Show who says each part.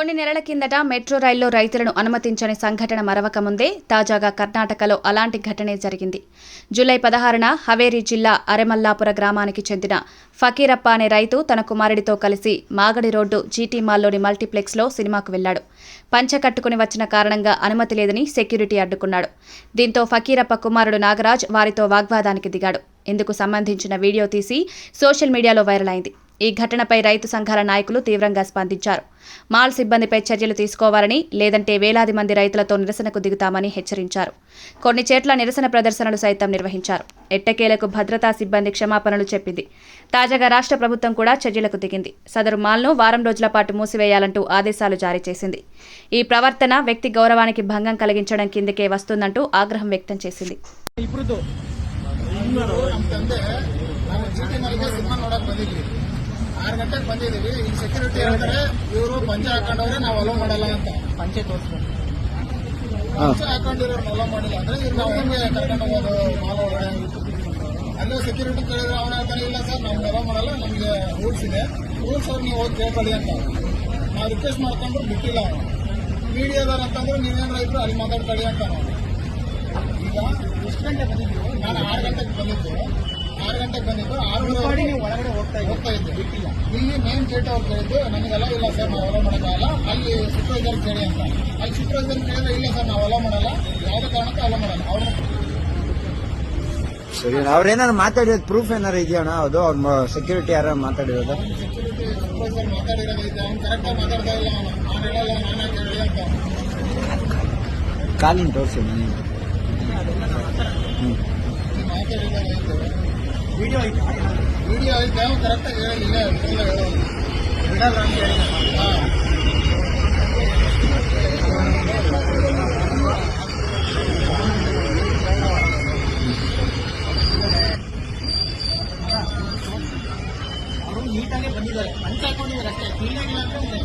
Speaker 1: కొన్ని నెలల కిందట మెట్రో రైల్లో రైతులను అనుమతించని సంఘటన మరవక ముందే తాజాగా కర్ణాటకలో అలాంటి ఘటనే జరిగింది. జూలై 16న హవేరీ జిల్లా అరెమల్లాపుర గ్రామానికి చెందిన ఫకీరప్ప అనే రైతు తన కుమారుడితో కలిసి మాగడి రోడ్డు జీటీ మాల్లోని మల్టీప్లెక్స్లో సినిమాకు వెళ్లాడు. పంచె కట్టుకుని వచ్చిన కారణంగా అనుమతి లేదని సెక్యూరిటీ అడ్డుకున్నాడు. దీంతో ఫకీరప్ప కుమారుడు నాగరాజ్ వారితో వాగ్వాదానికి దిగాడు. ఇందుకు సంబంధించిన వీడియో తీసి సోషల్ మీడియాలో వైరల్ అయింది. ఈ ఘటనపై రైతు సంఘాల నాయకులు తీవ్రంగా స్పందించారు. మాల్ సిబ్బందిపై చర్యలు తీసుకోవాలని, లేదంటే వేలాది మంది రైతులతో నిరసనకు దిగుతామని హెచ్చరించారు. కొన్ని చోట్ల నిరసన ప్రదర్శనలు సైతం నిర్వహించారు. ఎట్టకేలకు భద్రతా సిబ్బంది క్షమాపణలు చెప్పింది. తాజాగా రాష్ట్ర ప్రభుత్వం కూడా చర్యలకు దిగింది. సదరు మాల్ను వారం రోజుల పాటు మూసివేయాలంటూ ఆదేశాలు జారీ చేసింది. ఈ ప్రవర్తన వ్యక్తి గౌరవానికి భంగం కలిగించడం కిందకే వస్తుందంటూ ఆగ్రహం వ్యక్తం చేసింది.
Speaker 2: ಆರು ಗಂಟೆಗೆ ಬಂದಿದ್ದೀವಿ. ಈಗ ಸೆಕ್ಯೂರಿಟಿ ಹೇಳ್ತಾರೆ ಇವರು ಪಂಚೆ ಹಾಕೊಂಡವ್ರೆ ನಾವು ಅಲೋ ಮಾಡಲ್ಲ ಅಂತ. ಪಂಚೆ ಹಾಕೊಂಡಿರೋರು ಅಲೋ ಮಾಡಿಲ್ಲ ಅಂದ್ರೆ ಈಗ ನಾವು ಹೆಂಗೆ ಕರ್ಕೊಂಡು ಹೋಗೋದು ಮಾಲ್ ಒಳಗಡೆ? ಅಲ್ಲೇ ಸೆಕ್ಯೂರಿಟಿ ಕೇಳಿದ್ರೆ ಅವನ ಹೇಳ್ತಾನೆ ಇಲ್ಲ ಸರ್ ನಮ್ಗೆ ಅಲೋ ಮಾಡಲ್ಲ, ನಮಗೆ ರೂಲ್ಸ್ ಇದೆ, ರೂಲ್ಸ್ ಅವ್ರು ನೀವು ಹೋಗಿ ಕೇಳ್ಕೊಳ್ಳಿ ಅಂತ. ನಾವು ರಿಕ್ವೆಸ್ಟ್ ಮಾಡ್ಕೊಂಡ್ರು ಬಿಟ್ಟಿಲ್ಲ. ಅವನು ಮೀಡಿಯಾದವ್ರು ಅಂತಂದ್ರೆ ನೀವೇನು ರೈತರು ಅಲ್ಲಿ ಮಾತಾಡ್ಕೊಳ್ಳಿ ಅಂತ. ಈಗ ಎಷ್ಟು ಗಂಟೆ ಬಂದಿದ್ದೀವಿ? ನಾನು 6 ಗಂಟೆಗೆ ಬಂದಿದ್ದು. 6 ಗಂಟೆಗೆ ಬಂದಿದ್ದು 6:30 ನೀವು ಒಳಗಡೆ ಹೋಗ್ತಾ ಇದ್ದೆ. ಬಿಟ್ಟಿಲ್ಲ. ಇಲ್ಲಿ ಮೇನ್ ಗೇಟ್ ಅವ್ರು ಕೇಳಿದ್ದು ನಮಗೆಲ್ಲ ಇಲ್ಲ ಸರ್ ನಾವು ಅಲೋ ಮಾಡೋಕ್ಕಾಗಲ್ಲ, ಅಲ್ಲಿ ಸೂಪರ್ವೈಸರ್ ಕೇಳಿ ಅಂತ. ಅಲ್ಲಿ ಸೂಪರ್ವೈಸರ್ ಕೇಳಿದ್ರೆ ಇಲ್ಲ ಸರ್ ನಾವು ಅಲೋ ಮಾಡಲ್ಲ, ಯಾವುದೇ ಕಾರಣಕ್ಕೂ ಅಲೋ ಮಾಡಲ್ಲ. ಅವ್ರು
Speaker 3: ಸರಿ, ಅವ್ರೇನಾದ್ರು ಮಾತಾಡಿರೋದು ಪ್ರೂಫ್ ಏನಾರು ಇದೆಯಣ್ಣ? ಹೌದು, ಅವ್ರ ಸೆಕ್ಯೂರಿಟಿ ಯಾರು ಮಾತಾಡಿರೋದು?
Speaker 2: ಸೆಕ್ಯೂರಿಟಿ ಸೂಪರ್ವೈಸರ್ ಮಾತಾಡಿರೋದು ಇದೆ. ಅವ್ನು ಕರೆಕ್ಟಾಗಿ ಮಾತಾಡ್ತಾ ಇಲ್ಲ. ನಾನು ಹೇಳಲ್ಲ, ನಾನೇ ಕೇಳಿ ಅಂತ
Speaker 3: ಕಾಲಿನ ತೋರಿಸಿ ನೀವು
Speaker 2: ಮಾತಾಡಿರೋದು. ವಿಡಿಯೋ ಐತೆ, ಅವ್ನು ಕರೆಕ್ಟಾಗಿ ಹೇಳಿಲ್ಲ, ಹೇಳೋದು ಬಿಡಲ್ಲ ಅಂತ ಹೇಳಿ. ಅವರು ನೀಟಾಗಿ ಬಂದಿದ್ದಾರೆ, ಪಂಚ ಹಾಕೊಂಡಿದ್ದಾರೆ ಅಷ್ಟೇ. ಕ್ಲೀನಾಗಿಲ್ಲ ಅಂದ್ರೆ